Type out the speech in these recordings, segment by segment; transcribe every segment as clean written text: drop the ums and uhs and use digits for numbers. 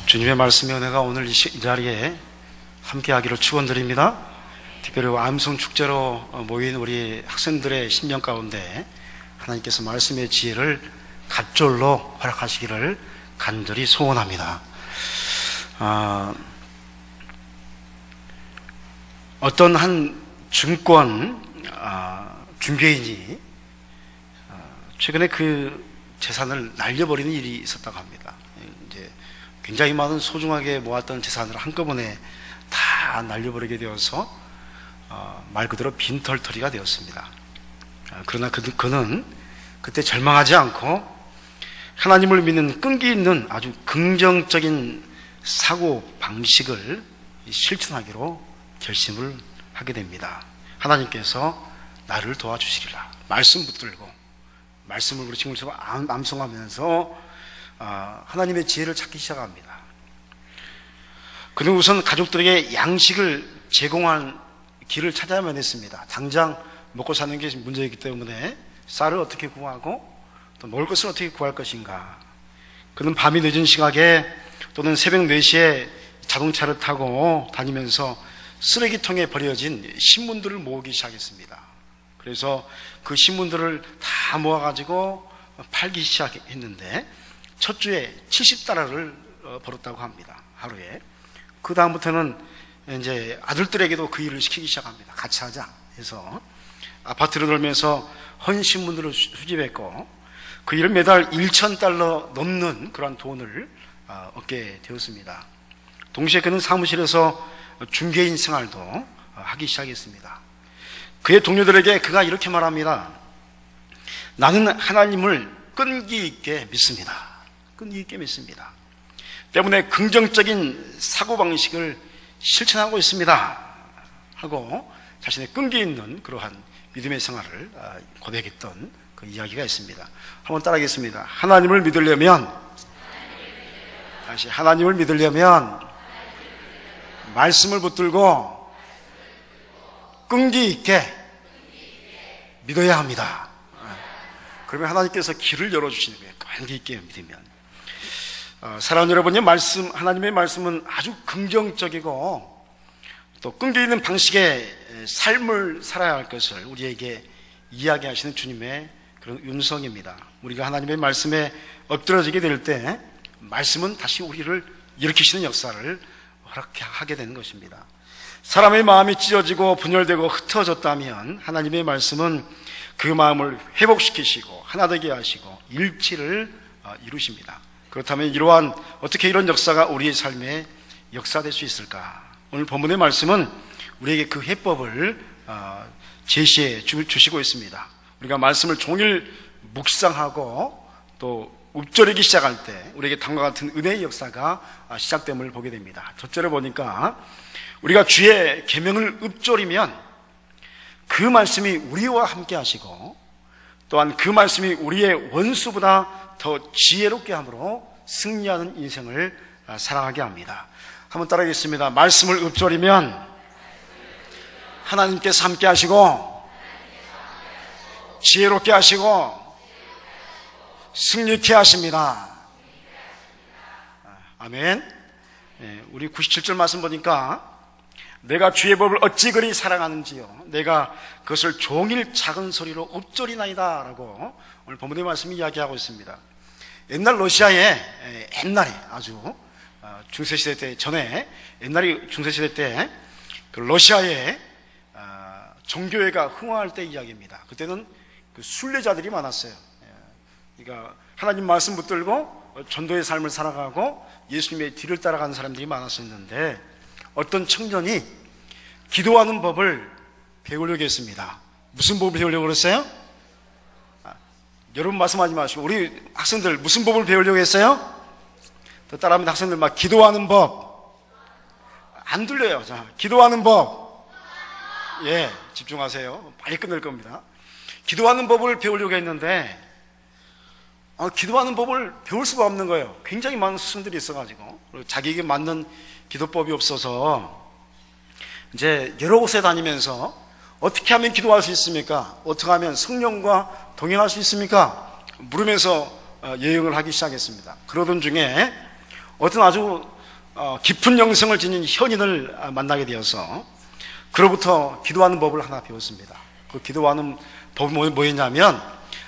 주님의 말씀의 은혜가 오늘 이 자리에 함께하기를 축원드립니다. 특별히 암송축제로 모인 우리 학생들의 심령 가운데 하나님께서 말씀의 지혜를 갑절로 허락하시기를 간절히 소원합니다. 어떤 한 증권 중개인이 최근에 그 재산을 날려버리는 일이 있었다고 합니다. 이제 굉장히 많은 소중하게 모았던 재산을 한꺼번에 다 날려버리게 되어서 말 그대로 빈털터리가 되었습니다. 그러나 그는 그때 절망하지 않고 하나님을 믿는 끈기 있는 아주 긍정적인 사고 방식을 실천하기로 결심을 하게 됩니다. 하나님께서 나를 도와주시리라. 말씀 붙들고 말씀을 우리 친구처럼 암송하면서 하나님의 지혜를 찾기 시작합니다. 그는 우선 가족들에게 양식을 제공한 길을 찾아야만 했습니다. 당장 먹고 사는 게 문제이기 때문에 쌀을 어떻게 구하고 또 먹을 것을 어떻게 구할 것인가. 그는 밤이 늦은 시각에 또는 새벽 4시에 자동차를 타고 다니면서 쓰레기통에 버려진 신문들을 모으기 시작했습니다. 그래서 그 신문들을 다 모아가지고 팔기 시작했는데 첫 주에 $70를 벌었다고 합니다. 하루에. 그 다음부터는 이제 아들들에게도 그 일을 시키기 시작합니다. 같이 하자 해서 아파트를 돌면서 헌 신문들을 수집했고 그 일을 매달 $1,000 넘는 그런 돈을 얻게 되었습니다. 동시에 그는 사무실에서 중개인 생활도 하기 시작했습니다. 그의 동료들에게 그가 이렇게 말합니다. 나는 하나님을 끈기 있게 믿습니다. 끈기 있게 믿습니다. 때문에 긍정적인 사고방식을 실천하고 있습니다. 하고 자신의 끈기 있는 그러한 믿음의 생활을 고백했던 그 이야기가 있습니다. 한번 따라하겠습니다. 하나님을 믿으려면 다시 하나님을 믿으려면 말씀을 붙들고 끈기 있게 믿어야 합니다. 그러면 하나님께서 길을 열어주시는 거예요. 끈기 있게 믿으면. 사랑하는 여러분의 말씀, 하나님의 말씀은 아주 긍정적이고 또 끈기 있는 방식의 삶을 살아야 할 것을 우리에게 이야기하시는 주님의 그런 음성입니다. 우리가 하나님의 말씀에 엎드러지게 될 때 말씀은 다시 우리를 일으키시는 역사를 허락하게 되는 것입니다. 사람의 마음이 찢어지고 분열되고 흩어졌다면 하나님의 말씀은 그 마음을 회복시키시고 하나 되게 하시고 일치를 이루십니다. 그렇다면 어떻게 이런 역사가 우리의 삶에 역사될 수 있을까? 오늘 본문의 말씀은 우리에게 그 해법을 제시해 주시고 있습니다. 우리가 말씀을 종일 묵상하고 또 읊조리기 시작할 때 우리에게 다음과 같은 은혜의 역사가 시작됨을 보게 됩니다. 첫째로 보니까 우리가 주의 계명을 읊조리면 그 말씀이 우리와 함께 하시고 또한 그 말씀이 우리의 원수보다 더 지혜롭게 함으로 승리하는 인생을 살아가게 합니다. 한번 따라하겠습니다. 말씀을 읊조리면 하나님께서 함께 하시고 지혜롭게 하시고 승리케 하십니다. 아멘. 우리 97절 말씀 보니까 내가 주의 법을 어찌 그리 사랑하는지요 내가 그것을 종일 작은 소리로 읊조리나이다 라고 오늘 본문의 말씀이 이야기하고 있습니다. 옛날 러시아에 옛날에 아주 중세시대 때 전에 옛날에 중세시대 때 그 러시아에 종교회가 흥황할 때 이야기입니다. 그때는 그 순례자들이 많았어요. 그러니까 하나님 말씀 붙들고 전도의 삶을 살아가고 예수님의 뒤를 따라가는 사람들이 많았었는데 어떤 청년이 기도하는 법을 배우려고 했습니다. 무슨 법을 배우려고 그랬어요? 여러분 말씀하지 마시고 우리 학생들 무슨 법을 배우려고 했어요? 또 따라합니다. 학생들 막 기도하는 법. 안 들려요. 자, 기도하는 법. 예, 집중하세요. 빨리 끝낼 겁니다. 기도하는 법을 배우려고 했는데 기도하는 법을 배울 수가 없는 거예요. 굉장히 많은 스승들이 있어가지고 자기에게 맞는 기도법이 없어서 이제 여러 곳에 다니면서 어떻게 하면 기도할 수 있습니까? 어떻게 하면 성령과 동행할 수 있습니까? 물으면서 여행을 하기 시작했습니다. 그러던 중에 어떤 아주 깊은 영성을 지닌 현인을 만나게 되어서 그로부터 기도하는 법을 하나 배웠습니다. 그 기도하는 법이 뭐였냐면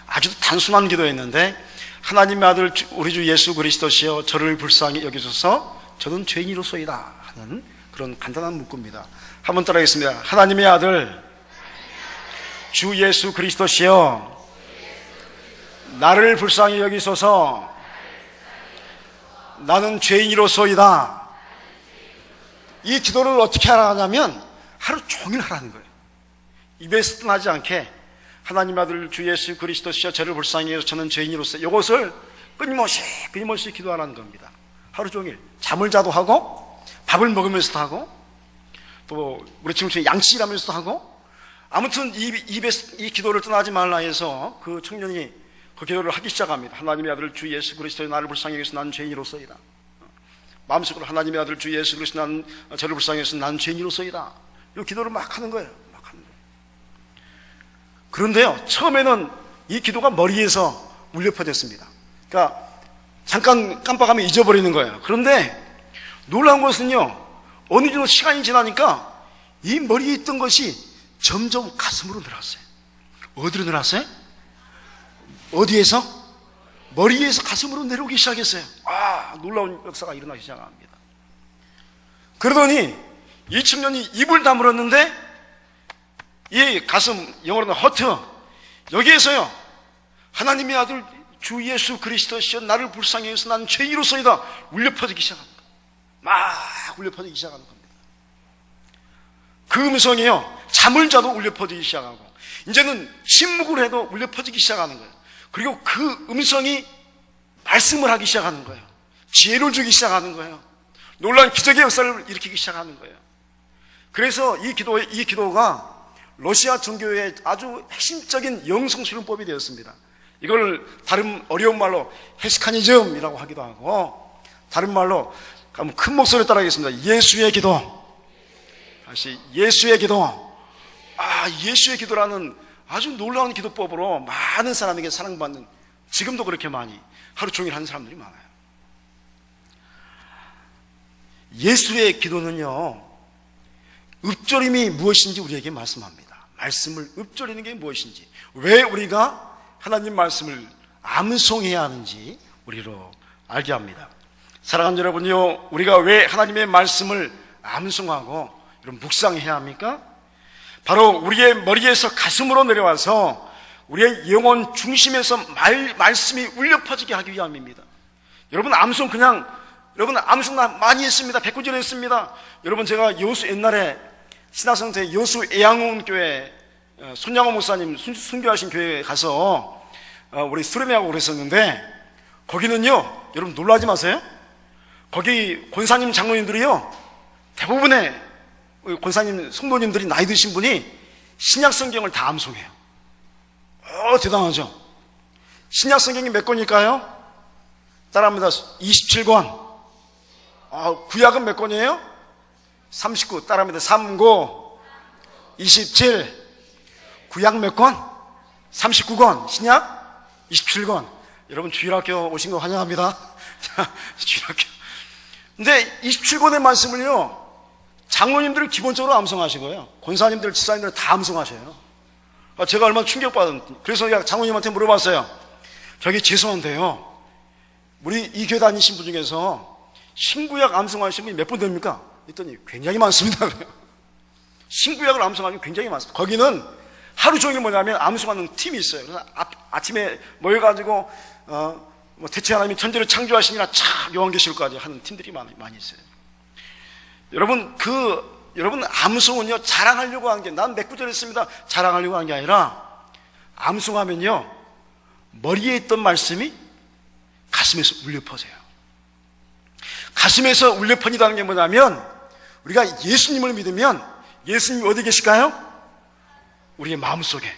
아주 단순한 기도였는데, 하나님의 아들 우리 주 예수 그리스도시여 저를 불쌍히 여기소서 저는 죄인이로소이다 하는 그런 간단한 문구입니다. 한번 따라하겠습니다. 하나님의 아들 주 예수 그리스도시여 나를 불쌍히 여기소서 나는 죄인이로소이다. 이 기도를 어떻게 하냐면 하루 종일 하라는 거예요. 입에서 떠나지 않게 하나님의 아들 주 예수 그리스도시여 저를 불쌍히 여기소서 저는 죄인이로서 이것을 끊임없이 기도하라는 겁니다. 하루 종일 잠을 자도 하고 밥을 먹으면서도 하고 또 우리 지금 양치하면서도 하고, 아무튼 입에서 이 기도를 떠나지 말라 해서 그 청년이 그 기도를 하기 시작합니다. 하나님의 아들 주 예수 그리스도의 나를 불쌍히 여기서 나는 죄인이로소이다. 마음속으로 하나님의 아들 주 예수 그리스도 나는 저를 불쌍히 여기서 나는 죄인이로소이다. 이 기도를 막 하는 거예요. 그런데요, 처음에는 이 기도가 머리에서 울려 퍼졌습니다. 그러니까 잠깐 깜빡하면 잊어버리는 거예요. 그런데 놀라운 것은요, 어느 정도 시간이 지나니까 이 머리에 있던 것이 점점 가슴으로 늘어났어요. 어디로 늘어났어요? 어디에서? 머리에서 가슴으로 내려오기 시작했어요. 놀라운 역사가 일어나기 시작합니다. 그러더니 이 청년이 입을 다물었는데 이 가슴, 영어로는 허트, 여기에서요 하나님의 아들 주 예수 그리스도시여 나를 불쌍히 여기서 나는 죄인으로서이다 울려 퍼지기 시작합니다. 막 울려 퍼지기 시작하는 겁니다. 그 음성이요 잠을 자도 울려 퍼지기 시작하고, 이제는 침묵을 해도 울려 퍼지기 시작하는 거예요. 그리고 그 음성이 말씀을 하기 시작하는 거예요. 지혜를 주기 시작하는 거예요. 놀라운 기적의 역사를 일으키기 시작하는 거예요. 그래서 이 기도가 러시아 종교의 아주 핵심적인 영성수련법이 되었습니다. 이걸 다른 어려운 말로 헤스카니즘이라고 하기도 하고, 다른 말로 큰 목소리를 따라하겠습니다. 예수의 기도. 다시 예수의 기도. 예수의 기도라는 아주 놀라운 기도법으로 많은 사람에게 사랑받는, 지금도 그렇게 많이 하루 종일 하는 사람들이 많아요. 예수의 기도는요 읊조림이 무엇인지 우리에게 말씀합니다. 말씀을 읊조리는 게 무엇인지, 왜 우리가 하나님 말씀을 암송해야 하는지 우리로 알게 합니다. 사랑하는 여러분요, 우리가 왜 하나님의 말씀을 암송하고 이런 묵상해야 합니까? 바로 우리의 머리에서 가슴으로 내려와서 우리의 영혼 중심에서 말씀이 울려 퍼지게 하기 위함입니다. 여러분 암송 많이 했습니다. 백구절 했습니다. 여러분 제가 옛날에 신화성태 여수 애양원교회 손양호 목사님 순교하신 교회에 가서 우리 수련회하고 그랬었는데, 거기는요 여러분 놀라지 마세요. 거기 권사님 장로님들이요 대부분의 권사님 성도님들이 나이 드신 분이 신약성경을 다 암송해요. 대단하죠. 신약성경이 몇 권일까요? 따라합니다. 27권. 구약은 몇 권이에요? 39. 따라합니다. 39, 27. 구약 몇 권? 39권. 신약 27권. 여러분 주일학교 오신 거 환영합니다. 주일학교. 근데 27권의 말씀을요 장로님들은 기본적으로 암송하시고요, 권사님들, 지사님들 다 암송하셔요. 제가 얼마나 충격받았는지. 그래서 제가 장로님한테 물어봤어요. 저기 죄송한데요, 우리 이 교회 다니신 분 중에서 신구약 암송하신 분이 몇 분 됩니까? 했더니 굉장히 많습니다. 신구약을 암송하는 게 굉장히 많습니다. 거기는 하루 종일 뭐냐면 암송하는 팀이 있어요. 그래서 아침에 모여가지고 대체 하나님이 천지를 창조하시니라 참 요한계시록까지 하는 팀들이 많이 있어요. 여러분 암송은요 자랑하려고 하는 게, 난 몇 구절 했습니다 자랑하려고 하는 게 아니라, 암송하면요 머리에 있던 말씀이 가슴에서 울려 퍼져요. 가슴에서 울려 퍼진다는 게 뭐냐면, 우리가 예수님을 믿으면 예수님이 어디 계실까요? 우리의 마음속에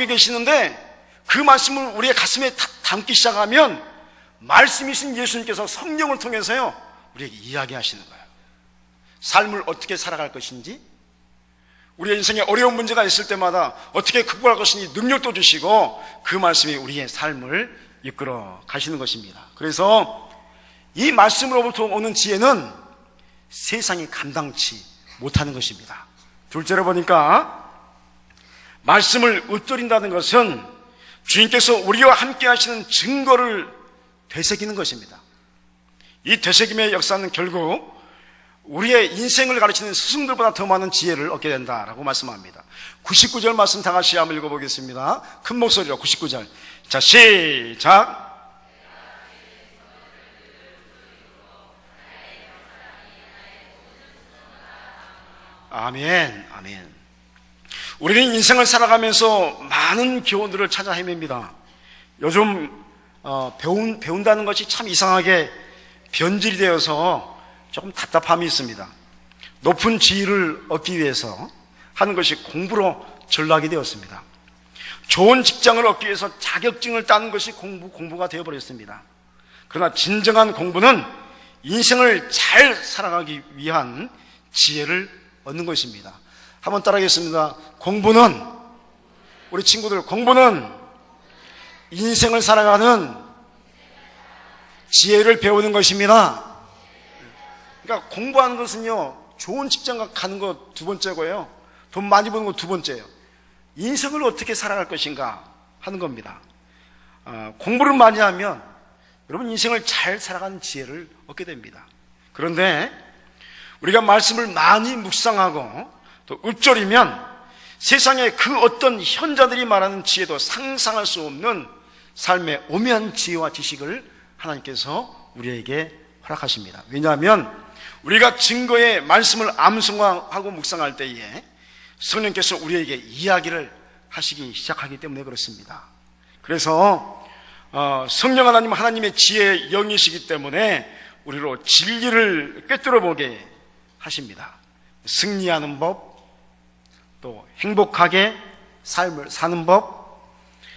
계시는데, 그 말씀을 우리의 가슴에 담기 시작하면 말씀이신 예수님께서 성령을 통해서요 우리에게 이야기하시는 거예요. 삶을 어떻게 살아갈 것인지, 우리의 인생에 어려운 문제가 있을 때마다 어떻게 극복할 것인지 능력도 주시고, 그 말씀이 우리의 삶을 이끌어 가시는 것입니다. 그래서 이 말씀으로부터 오는 지혜는 세상이 감당치 못하는 것입니다. 둘째로 보니까 말씀을 읊조린다는 것은 주님께서 우리와 함께 하시는 증거를 되새기는 것입니다. 이 되새김의 역사는 결국 우리의 인생을 가르치는 스승들보다 더 많은 지혜를 얻게 된다라고 말씀합니다. 99절 말씀 다 같이 한번 읽어보겠습니다. 큰 목소리로 99절. 자, 시작. 아멘, 아멘. 우리는 인생을 살아가면서 많은 교훈들을 찾아 헤맵니다. 요즘 배운다는 것이 참 이상하게 변질이 되어서 조금 답답함이 있습니다. 높은 지위를 얻기 위해서 하는 것이 공부로 전락이 되었습니다. 좋은 직장을 얻기 위해서 자격증을 따는 것이 공부가 되어버렸습니다. 그러나 진정한 공부는 인생을 잘 살아가기 위한 지혜를 얻는 것입니다. 한번 따라하겠습니다. 우리 친구들, 공부는 인생을 살아가는 지혜를 배우는 것입니다. 그러니까 공부하는 것은요, 좋은 직장 가는 거 두 번째고요, 돈 많이 버는 거 두 번째예요. 인생을 어떻게 살아갈 것인가 하는 겁니다. 공부를 많이 하면 여러분 인생을 잘 살아가는 지혜를 얻게 됩니다. 그런데 우리가 말씀을 많이 묵상하고 또 읊조리면 세상의 그 어떤 현자들이 말하는 지혜도 상상할 수 없는 삶의 오묘한 지혜와 지식을 하나님께서 우리에게 허락하십니다. 왜냐하면 우리가 증거의 말씀을 암송하고 묵상할 때에 성령께서 우리에게 이야기를 하시기 시작하기 때문에 그렇습니다. 그래서 성령 하나님의 지혜의 영이시기 때문에 우리로 진리를 꿰뚫어 보게 하십니다. 승리하는 법, 또 행복하게 삶을 사는 법,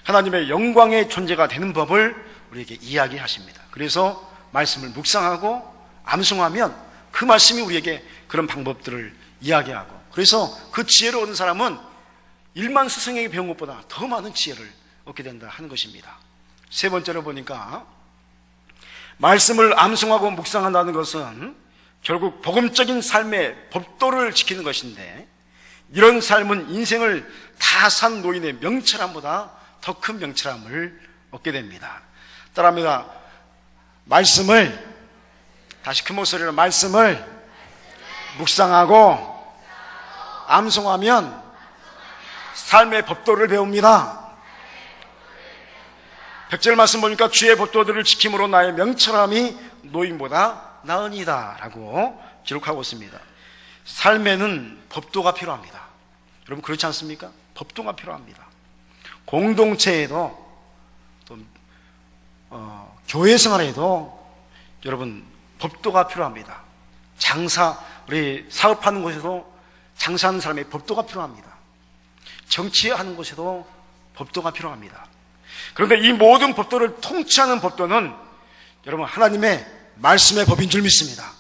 하나님의 영광의 존재가 되는 법을 우리에게 이야기하십니다. 그래서 말씀을 묵상하고 암송하면 그 말씀이 우리에게 그런 방법들을 이야기하고, 그래서 그 지혜를 얻는 사람은 일만 스승에게 배운 것보다 더 많은 지혜를 얻게 된다 하는 것입니다. 세 번째로 보니까 말씀을 암송하고 묵상한다는 것은 결국 복음적인 삶의 법도를 지키는 것인데, 이런 삶은 인생을 다 산 노인의 명철함보다 더 큰 명철함을 얻게 됩니다. 따라합니다. 말씀을, 다시 큰 목소리로 말씀을 묵상하고 암송하면 삶의 법도를 배웁니다. 100절 말씀 보니까 주의 법도들을 지킴으로 나의 명철함이 노인보다 나으니다 라고 기록하고 있습니다. 삶에는 법도가 필요합니다. 여러분 그렇지 않습니까? 법도가 필요합니다. 공동체에도 또 교회 생활에도 여러분 법도가 필요합니다. 우리 사업하는 곳에도 장사하는 사람의 법도가 필요합니다. 정치하는 곳에도 법도가 필요합니다. 그런데 이 모든 법도를 통치하는 법도는 여러분 하나님의 말씀의 법인 줄 믿습니다.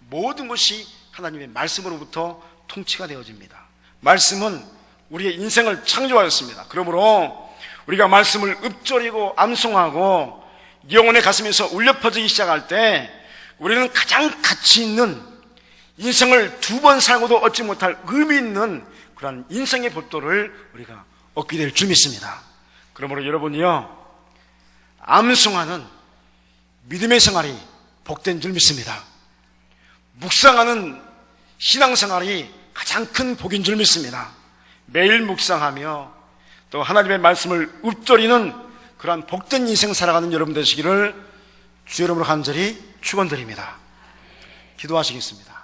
모든 것이 하나님의 말씀으로부터 통치가 되어집니다. 말씀은 우리의 인생을 창조하였습니다. 그러므로 우리가 말씀을 읊조리고 암송하고 영혼의 가슴에서 울려 퍼지기 시작할 때 우리는 가장 가치 있는, 인생을 두 번 살고도 얻지 못할 의미 있는 그런 인생의 법도를 우리가 얻게 될 줄 믿습니다. 그러므로 여러분이요, 암송하는 믿음의 생활이 복된 줄 믿습니다. 묵상하는 신앙생활이 가장 큰 복인 줄 믿습니다. 매일 묵상하며 또 하나님의 말씀을 읊조리는 그러한 복된 인생 살아가는 여러분 되시기를 주 이름으로 간절히 축원드립니다. 기도하시겠습니다.